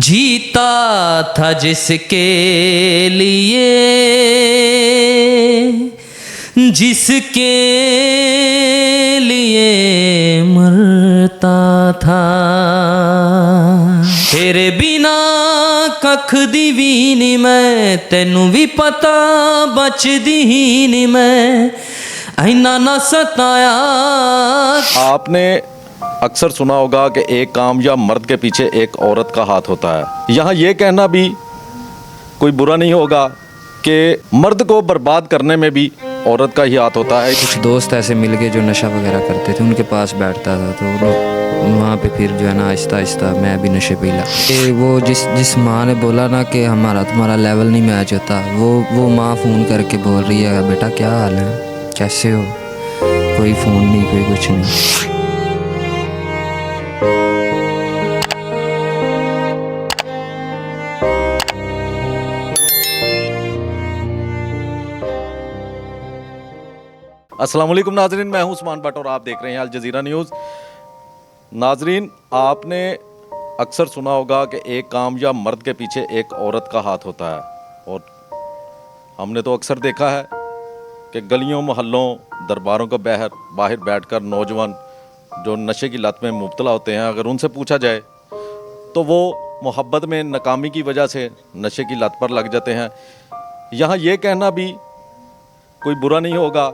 जीता था जिसके लिए, जिसके लिए मरता था। तेरे बिना कख दी भी नहीं मैं, तेनू भी पता बचदी ही नहीं मैं, ऐना ना सताया। आपने अक्सर सुना होगा कि एक कामयाब मर्द के पीछे एक औरत का हाथ होता है। यहाँ ये कहना भी कोई बुरा नहीं होगा कि मर्द को बर्बाद करने में भी औरत का ही हाथ होता है। कुछ दोस्त ऐसे मिल गए जो नशा वगैरह करते थे, उनके पास बैठता था तो वहाँ पे फिर जो है ना आहिस्ता आहिस्ता मैं भी नशे पे लगा। वो जिस माँ ने बोला ना कि हमारा तुम्हारा लेवल नहीं मैच होता, वो माँ फ़ोन करके बोल रही है बेटा क्या हाल है, कैसे हो, कोई फ़ोन नहीं, कोई कुछ नहीं। अस्सलाम वालेकुम नाजरीन, मैं हूं उस्मान भट्ट और आप देख रहे हैं अल जज़ीरा न्यूज़। नाजरीन, आपने अक्सर सुना होगा कि एक कामयाब मर्द के पीछे एक औरत का हाथ होता है। और हमने तो अक्सर देखा है कि गलियों मोहल्लों दरबारों के बाहर बैठकर नौजवान जो नशे की लत में मुब्तला होते हैं, अगर उनसे पूछा जाए तो वो मोहब्बत में नाकामी की वजह से नशे की लत पर लग जाते हैं। यहाँ ये कहना भी कोई बुरा नहीं होगा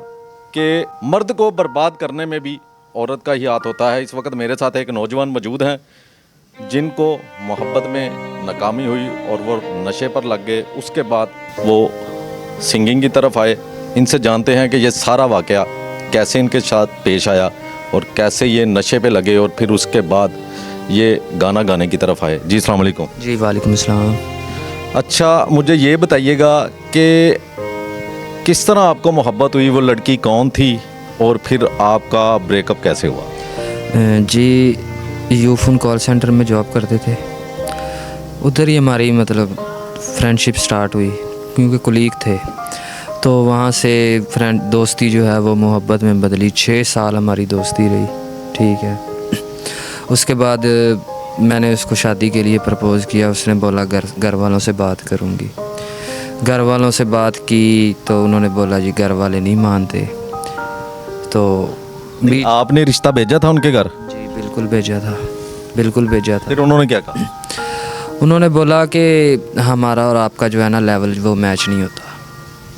कि मर्द को बर्बाद करने में भी औरत का ही हाथ होता है। इस वक्त मेरे साथ एक नौजवान मौजूद हैं जिनको मोहब्बत में नाकामी हुई और वो नशे पर लग गए। उसके बाद वो सिंगिंग की तरफ आए। इनसे जानते हैं कि ये सारा वाक़या कैसे इनके साथ पेश आया और कैसे ये नशे पे लगे और फिर उसके बाद ये गाना गाने की तरफ आए। जी अस्सलाम वालेकुम। जी वालेकुम अस्सलाम। अच्छा, मुझे ये बताइएगा कि किस तरह आपको मोहब्बत हुई, वो लड़की कौन थी और फिर आपका ब्रेकअप कैसे हुआ? जी यूफोन कॉल सेंटर में जॉब करते थे, उधर ही हमारी मतलब फ्रेंडशिप स्टार्ट हुई क्योंकि कुलीग थे। तो वहाँ से फ्रेंड दोस्ती जो है वो मोहब्बत में बदली। 6 साल हमारी दोस्ती रही, ठीक है। उसके बाद मैंने उसको शादी के लिए प्रपोज़ किया। उसने बोला घर वालों से बात करूँगी। घर वालों से बात की तो उन्होंने बोला जी घर वाले नहीं मानते। तो आपने रिश्ता भेजा था उनके घर? जी बिल्कुल भेजा था, बिल्कुल भेजा था। फिर उन्होंने क्या कहा? उन्होंने बोला कि हमारा और आपका जो है ना लेवल वो मैच नहीं होता।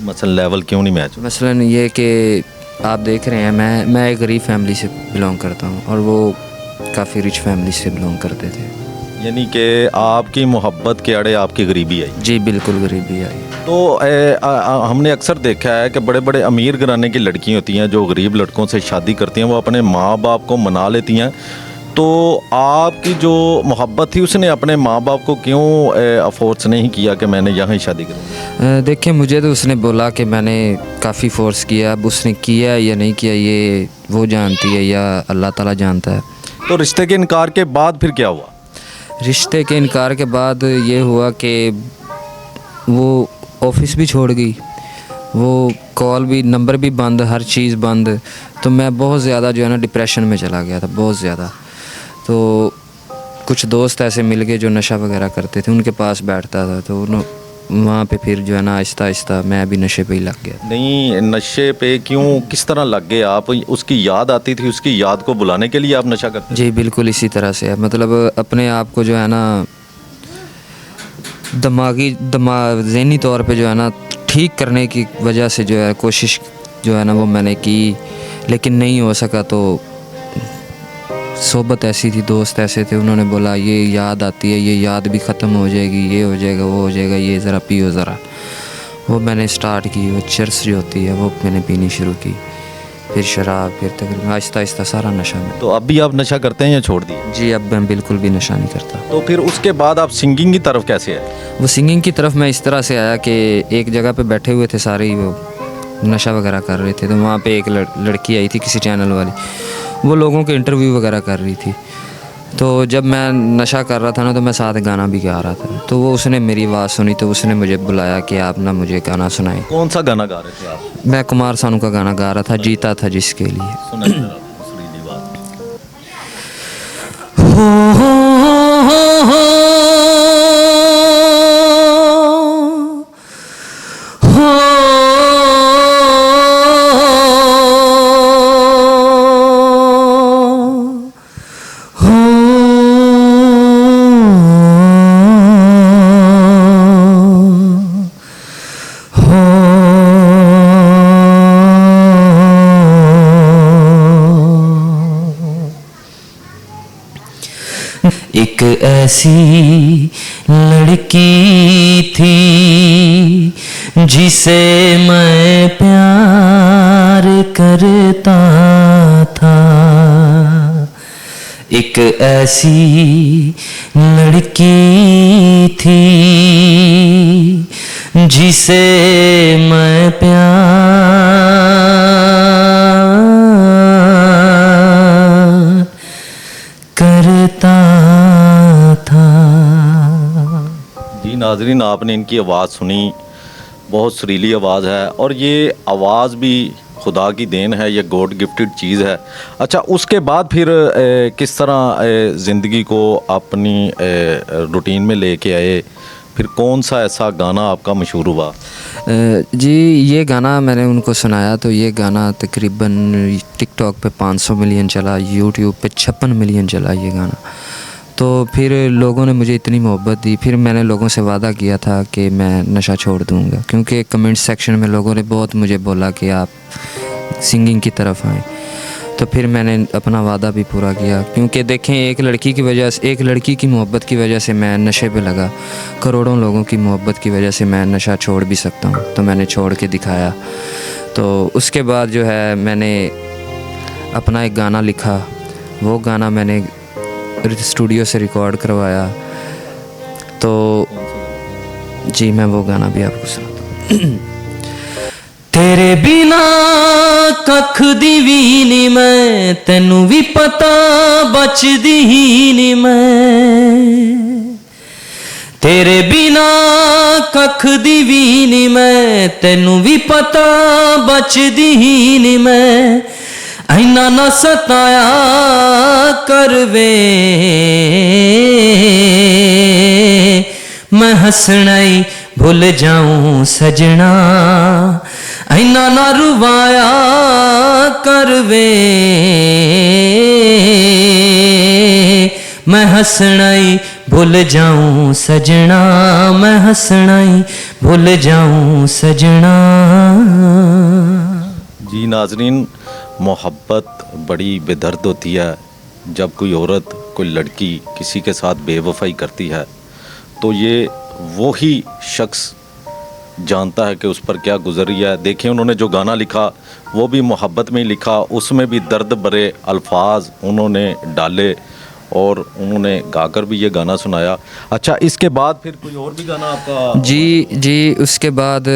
मसलन लेवल क्यों नहीं मैच? मसलन ये कि आप देख रहे हैं मैं एक गरीब फैमिली से बिलोंग करता हूँ और वो काफ़ी रिच फैमिली से बिलोंग करते थे। यानी कि आपकी मोहब्बत के आड़े आपकी गरीबी आई? जी बिल्कुल गरीबी आई। तो हमने अक्सर देखा है कि बड़े बड़े अमीर घराने की लड़की होती हैं जो गरीब लड़कों से शादी करती हैं, वो अपने माँ बाप को मना लेती हैं। तो आपकी जो मोहब्बत थी उसने अपने माँ बाप को क्यों फोर्स नहीं किया कि मैंने यहाँ ही शादी करूँ? देखिए मुझे तो उसने बोला कि मैंने काफ़ी फोर्स किया। अब उसने किया या नहीं किया ये वो जानती है या अल्लाह ताला जानता है। तो रिश्ते के इनकार के बाद फिर क्या हुआ? रिश्ते के इनकार के बाद ये हुआ कि वो ऑफिस भी छोड़ गई, वो कॉल भी, नंबर भी बंद, हर चीज़ बंद। तो मैं बहुत ज़्यादा जो है ना डिप्रेशन में चला गया था, बहुत ज़्यादा। तो कुछ दोस्त ऐसे मिल गए जो नशा वगैरह करते थे, उनके पास बैठता था तो वहाँ पे फिर जो है ना आहिस्ता आहिस्ता मैं भी नशे पे ही लग गया। नहीं, नशे पे क्यों, किस तरह लग गए आप? उसकी याद आती थी, उसकी याद को बुलाने के लिए आप नशा करते? जी बिल्कुल इसी तरह से है। मतलब अपने आप को जो है ना ज़हनी तौर पे जो है ना ठीक करने की वजह से जो है कोशिश जो है ना वो मैंने की, लेकिन नहीं हो सका। तो सोबत ऐसी थी, दोस्त ऐसे थे, उन्होंने बोला ये याद आती है, ये याद भी ख़त्म हो जाएगी, ये हो जाएगा, वो हो जाएगा, ये ज़रा पियो ज़रा। वो मैंने स्टार्ट की, वो चरस जो होती है वो मैंने पीनी शुरू की, फिर शराब, फिर तकरीबन आहिस्ता आहिस्ता सारा नशा में। तो अब भी आप नशा करते हैं या छोड़ दिए? जी अब मैं बिल्कुल भी नशा नहीं करता। तो फिर उसके बाद आप सिंगिंग की तरफ कैसे आए? वो सिंगिंग की तरफ मैं इस तरह से आया कि एक जगह पे बैठे हुए थे सारे ही, वो नशा वगैरह कर रहे थे। तो वहाँ पे एक लड़की आई थी किसी चैनल वाली, वो लोगों के इंटरव्यू वगैरह कर रही थी। तो जब मैं नशा कर रहा था ना तो मैं साथ गाना भी गा रहा था। तो वो उसने मेरी आवाज़ सुनी तो उसने मुझे बुलाया कि आप ना मुझे गाना सुनाएं। कौन सा गाना गा रहे थे आप? मैं कुमार सानू का गाना गा रहा था, जीता था जिसके लिए। सुनाइए जरा सुरीली बात। हो ऐसी लड़की थी जिसे मैं प्यार करता था, एक ऐसी लड़की थी जिसे मैं प्यार करता था। जी नाजरीन, आपने इनकी आवाज़ सुनी, बहुत सुरीली आवाज़ है और ये आवाज़ भी खुदा की देन है, ये गॉड गिफ्टेड चीज़ है। अच्छा, उसके बाद फिर किस तरह ज़िंदगी को अपनी रूटीन में लेके आए, फिर कौन सा ऐसा गाना आपका मशहूर हुआ? जी ये गाना मैंने उनको सुनाया तो ये गाना तकरीबन टिकटॉक पे 500 मिलियन चला, यूट्यूब पे 56 मिलियन चला ये गाना। तो फिर लोगों ने मुझे इतनी मोहब्बत दी, फिर मैंने लोगों से वादा किया था कि मैं नशा छोड़ दूंगा, क्योंकि कमेंट सेक्शन में लोगों ने बहुत मुझे बोला कि आप सिंगिंग की तरफ आएँ। तो फिर मैंने अपना वादा भी पूरा किया, क्योंकि देखें एक लड़की की वजह से, एक लड़की की मोहब्बत की वजह से मैं नशे पे लगा, करोड़ों लोगों की मोहब्बत की वजह से मैं नशा छोड़ भी सकता हूँ, तो मैंने छोड़ के दिखाया। तो उसके बाद जो है मैंने अपना एक गाना लिखा, वो गाना मैंने स्टूडियो से रिकॉर्ड करवाया। तो जी मैं वो गाना भी आपको सुनाता हूँ। तेरे बिना कख दी भी नी मैं, तैनू भी पता बचदी ही नी मैं। तेरे बिना कख दी भी नी मैं, तैनू भी पता बचदी ही नी मैं। ऐना ना सताया कर वे, मैं हंसना ही भूल जाऊं सजना। ऐना ना रुवाया कर वे, मैं हंसना ही भूल जाऊं सजना, मैं हंसना ही भूल जाऊं सजना। जी नाजरीन, मोहब्बत बड़ी बेदर्द होती है। जब कोई औरत, कोई लड़की किसी के साथ बेवफाई करती है तो ये वही शख्स जानता है कि उस पर क्या गुजरी है। देखिए उन्होंने जो गाना लिखा वो भी मोहब्बत में ही लिखा, उसमें भी दर्द भरे अल्फाज उन्होंने डाले और उन्होंने गाकर भी ये गाना सुनाया। अच्छा, इसके बाद फिर कोई और भी गाना आपका? जी उसके बाद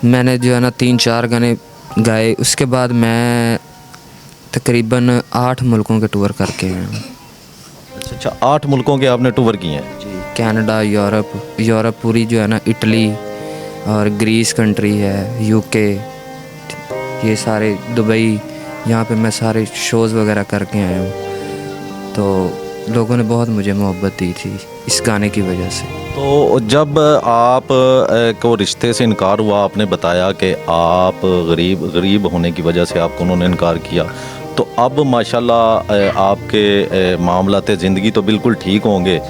मैंने जो है ना 3-4 गाने गाए। उसके बाद मैं तकरीबन 8 मुल्कों के टूर करके आया हूँ। अच्छा, 8 मुल्कों के आपने टूर किए हैं? जी, कनाडा, यूरोप पूरी जो है ना, इटली और ग्रीस कंट्री है, यूके, ये सारे, दुबई, यहाँ पे मैं सारे शोज़ वगैरह करके आया हूँ। तो लोगों ने बहुत मुझे मोहब्बत दी थी इस गाने की वजह से। तो जब आप को रिश्ते से इनकार हुआ, आपने बताया कि आप गरीब होने की वजह से आपको उन्होंने इनकार किया, तो अब माशाल्लाह आपके मामलाते ज़िंदगी तो बिल्कुल ठीक होंगे?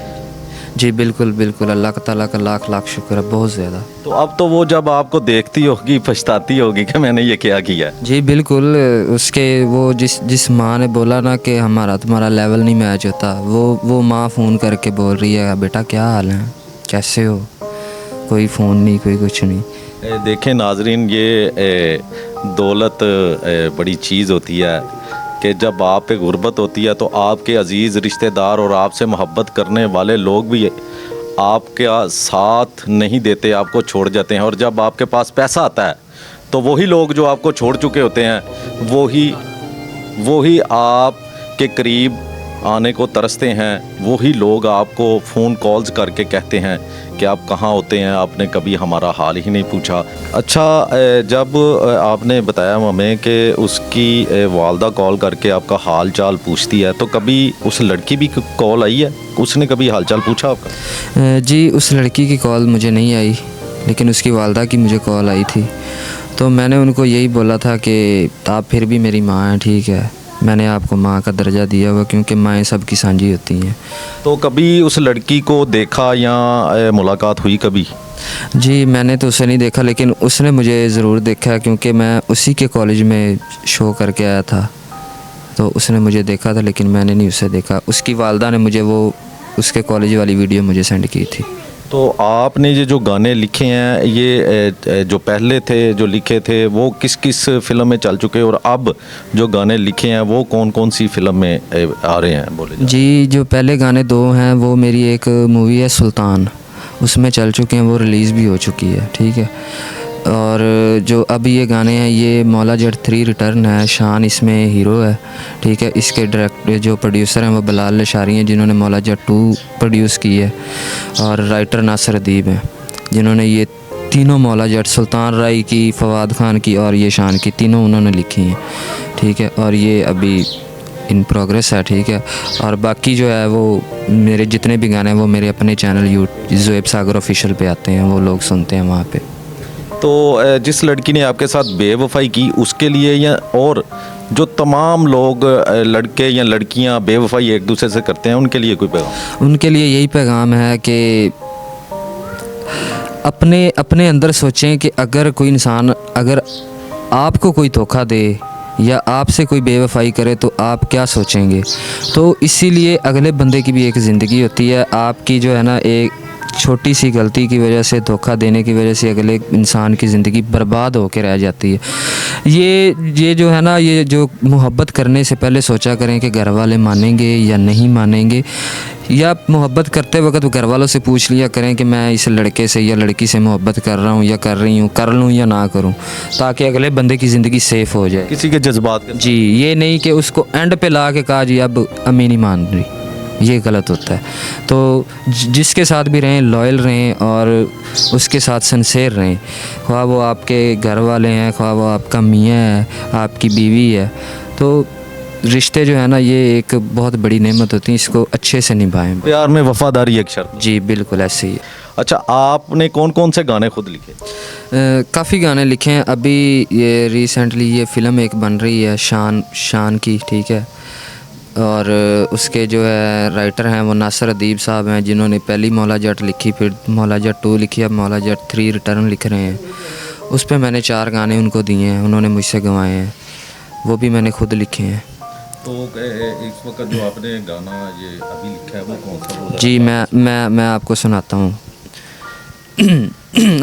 जी बिल्कुल, अल्लाह ताला का लाख लाख शुक्र है, बहुत ज़्यादा। तो अब तो वो जब आपको देखती होगी पछताती होगी कि मैंने ये क्या किया? जी बिल्कुल, उसके वो जिस माँ ने बोला ना कि हमारा तुम्हारा लेवल नहीं मैच होता, वो माँ फ़ोन करके बोल रही है, बेटा क्या हाल है, कैसे हो? कोई फ़ोन नहीं, कोई कुछ नहीं। देखें नाजरीन, ये दौलत बड़ी चीज़ होती है कि जब आप पे गुर्बत होती है तो आपके अजीज़ रिश्तेदार और आपसे मोहब्बत करने वाले लोग भी आपके साथ नहीं देते, आपको छोड़ जाते हैं। और जब आपके पास पैसा आता है तो वही लोग जो आपको छोड़ चुके होते हैं वही आपके करीब आने को तरसते हैं। वही लोग आपको फ़ोन कॉल्स करके कहते हैं कि आप कहाँ होते हैं, आपने कभी हमारा हाल ही नहीं पूछा। अच्छा, जब आपने बताया हमें कि उसकी वालदा कॉल करके आपका हाल चाल पूछती है, तो कभी उस लड़की भी कॉल आई है, उसने कभी हाल चाल पूछा आपका? जी उस लड़की की कॉल मुझे नहीं आई, लेकिन उसकी वालदा की मुझे कॉल आई थी। तो मैंने उनको यही बोला था कि आप फिर भी मेरी माँ हैं, ठीक है, मैंने आपको माँ का दर्जा दिया हुआ, क्योंकि माएँ सबकी साझी होती हैं। तो कभी उस लड़की को देखा या मुलाकात हुई कभी? जी मैंने तो उसे नहीं देखा, लेकिन उसने मुझे ज़रूर देखा, क्योंकि मैं उसी के कॉलेज में शो करके आया था। तो उसने मुझे देखा था, लेकिन मैंने नहीं उसे देखा। उसकी वालदा ने मुझे वो उसके कॉलेज वाली वीडियो मुझे सेंड की थी। तो आपने ये जो गाने लिखे हैं ये जो पहले थे जो लिखे थे वो किस किस फिल्म में चल चुके हैं, और अब जो गाने लिखे हैं वो कौन कौन सी फिल्म में आ रहे हैं, बोले जी, जो पहले गाने 2 हैं वो मेरी एक मूवी है सुल्तान, उसमें चल चुके हैं, वो रिलीज़ भी हो चुकी है, ठीक है। और जो अब ये गाने हैं ये मौला जट 3 रिटर्न है, शान इसमें हीरो है, ठीक है। इसके डायरेक्टर जो प्रोड्यूसर हैं वो बिलाल लशारी हैं जिन्होंने मौला जट 2 प्रोड्यूस की है, और राइटर नासिर अदीब हैं जिन्होंने ये तीनों मौला जट, सुल्तान राय की, फवाद खान की और ये शान की, तीनों उन्होंने लिखी हैं, ठीक है। और ये अभी इन प्रोग्रेस है, ठीक है। और बाकी जो है वो मेरे जितने भी गाने हैं वो मेरे अपने चैनल ज़ोएब सागर ऑफिशियल पे आते हैं, वो लोग सुनते हैं वहाँ पे। तो जिस लड़की ने आपके साथ बेवफाई की उसके लिए, या और जो तमाम लोग लड़के या लड़कियां बेवफाई एक दूसरे से करते हैं उनके लिए कोई पैगाम? उनके लिए यही पैगाम है कि अपने अपने अंदर सोचें कि अगर कोई इंसान, अगर आपको कोई धोखा दे या आपसे कोई बेवफाई करे तो आप क्या सोचेंगे। तो इसीलिए अगले बंदे की भी एक ज़िंदगी होती है, आपकी जो है ना एक छोटी सी गलती की वजह से, धोखा देने की वजह से अगले इंसान की ज़िंदगी बर्बाद होकर रह जाती है। ये जो है ना, ये जो मोहब्बत करने से पहले सोचा करें कि घर वाले मानेंगे या नहीं मानेंगे, या मोहब्बत करते वक्त घर वालों से पूछ लिया करें कि मैं इस लड़के से या लड़की से मोहब्बत कर रहा हूँ या कर रही हूँ, कर लूँ या ना करूँ, ताकि अगले बंदे की ज़िंदगी सेफ़ हो जाए। किसी के जज्बात का जी, ये नहीं कि उसको एंड पे ला के कहा जी अब अम्मी नहीं मान रही, ये गलत होता है। तो जिसके साथ भी रहें लॉयल रहें और उसके साथ सिंसेयर रहें, ख्वाह वो आपके घर वाले हैं, ख्वाह वो आपका मियाँ है, आपकी बीवी है। तो रिश्ते जो है ना ये एक बहुत बड़ी नेमत होती है, इसको अच्छे से निभाएं। प्यार में वफादारी एक शर्त। जी बिल्कुल ऐसे ही है। अच्छा, आपने कौन कौन से गाने खुद लिखे? काफ़ी गाने लिखे हैं। अभी ये रिसेंटली ये फ़िल्म एक बन रही है शान की, ठीक है। और उसके जो है राइटर हैं वो नासिर अदीब साहब हैं जिन्होंने पहली मौला जट लिखी, फिर मौला जट 2 लिखी, अब मौला जट 3 रिटर्न लिख रहे हैं। उस पर मैंने 4 गाने उनको दिए हैं, उन्होंने मुझसे गंवाए हैं, वो भी मैंने खुद लिखे हैं। तो इस वक्त जो आपने गाना ये अभी लिखा है वो कौन सा? जी मैं आपको सुनाता हूँ।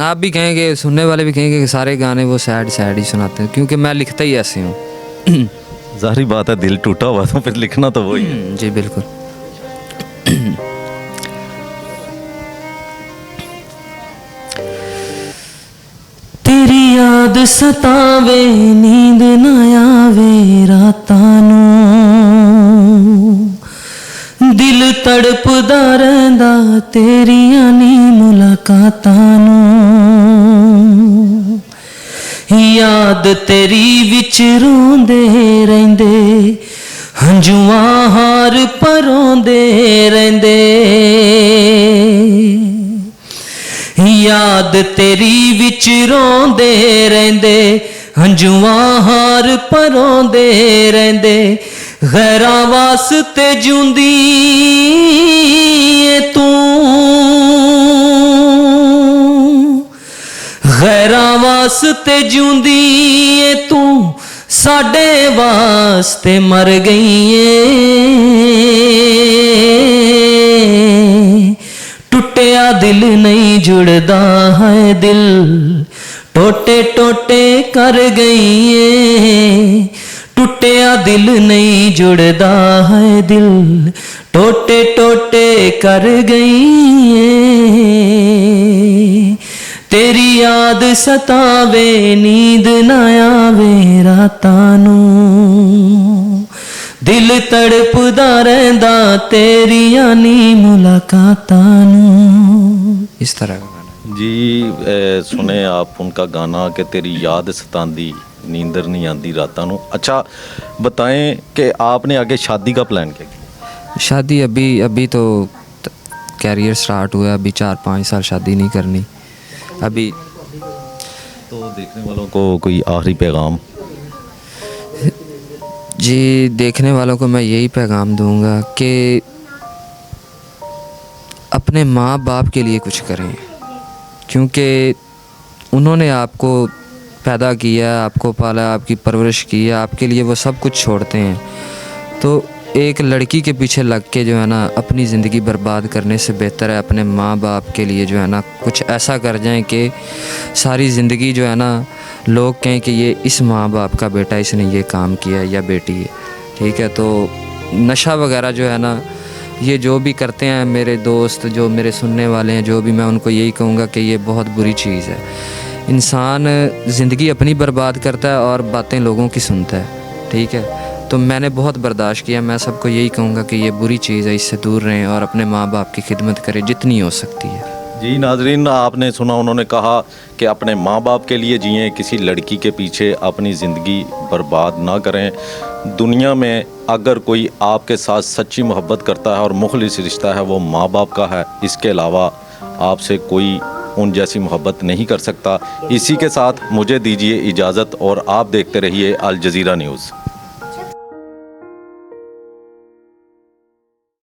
आप भी कहेंगे, सुनने वाले भी कहेंगे कि सारे गाने वो सैड ही सुनाते हैं, क्योंकि मैं लिखता ही ऐसे हूँ। ज़ाहिर बात है, दिल टूटा हुआ तो फिर लिखना तो वही है। जी बिल्कुल। तेरी याद सतावे नींद ना आवे रातां नूं, दिल तड़पदा रहिंदा तेरियां नी मुलाकातां नूं। याद तेरी विच रोंदे रहिंदे हंजुआं हार परोंदे रहिंदे। याद तेरी विच रोंदे रहिंदे हंजुआं हार परोंदे रहिंदे। गैरां वास्ते जूंदी ऐ तूं, गैरां वास्ते जूंदी ऐ तूं, साडे वास्ते मर गई ऐ। टुटिया दिल नहीं जुड़दा है, दिल टोटे टोटे कर गई ऐ। टुटिया दिल नहीं जुड़दा है, दिल टोटे टोटे कर गई ऐ। तेरी याद सतावे नींद ना आवे रातां नूं, दिल तड़पदा रहिंदा तेरियां नी मुलाकातां नूं। इस तरह का गाना। जी सुने आप उनका गाना कि तेरी याद सतांदी नींदर नहीं आती रातां नूं। अच्छा बताएं कि आपने आगे शादी का प्लान क्या किया? शादी अभी तो कैरियर स्टार्ट हुआ है, अभी 4-5 साल शादी नहीं करनी अभी। तो देखने वालों को कोई आखिरी पैगाम? जी देखने वालों को मैं यही पैगाम दूंगा कि अपने माँ बाप के लिए कुछ करें, क्योंकि उन्होंने आपको पैदा किया, आपको पाला, आपकी परवरिश की है, आपके लिए वो सब कुछ छोड़ते हैं। तो एक लड़की के पीछे लग के जो है ना अपनी ज़िंदगी बर्बाद करने से बेहतर है अपने माँ बाप के लिए जो है ना कुछ ऐसा कर जाएं कि सारी ज़िंदगी जो है ना लोग कहें कि ये इस माँ बाप का बेटा, इसने ये काम किया है या बेटी है। ठीक है, तो नशा वगैरह जो है ना ये जो भी करते हैं मेरे दोस्त, जो मेरे सुनने वाले हैं, जो भी, मैं उनको यही कहूँगा कि ये बहुत बुरी चीज़ है। इंसान ज़िंदगी अपनी बर्बाद करता है और बातें लोगों की सुनता है। ठीक है, तो मैंने बहुत बर्दाश्त किया। मैं सबको यही कहूँगा कि ये बुरी चीज़ है, इससे दूर रहें और अपने माँ बाप की खिदमत करें जितनी हो सकती है। जी नाजरीन, आपने सुना, उन्होंने कहा कि अपने माँ बाप के लिए जिएं, किसी लड़की के पीछे अपनी ज़िंदगी बर्बाद ना करें। दुनिया में अगर कोई आपके साथ सच्ची मोहब्बत करता है और मुखलिस रिश्ता है वो माँ बाप का है, इसके अलावा आपसे कोई उन जैसी मोहब्बत नहीं कर सकता। इसी के साथ मुझे दीजिए इजाज़त और आप देखते रहिए अल जज़ीरा न्यूज़।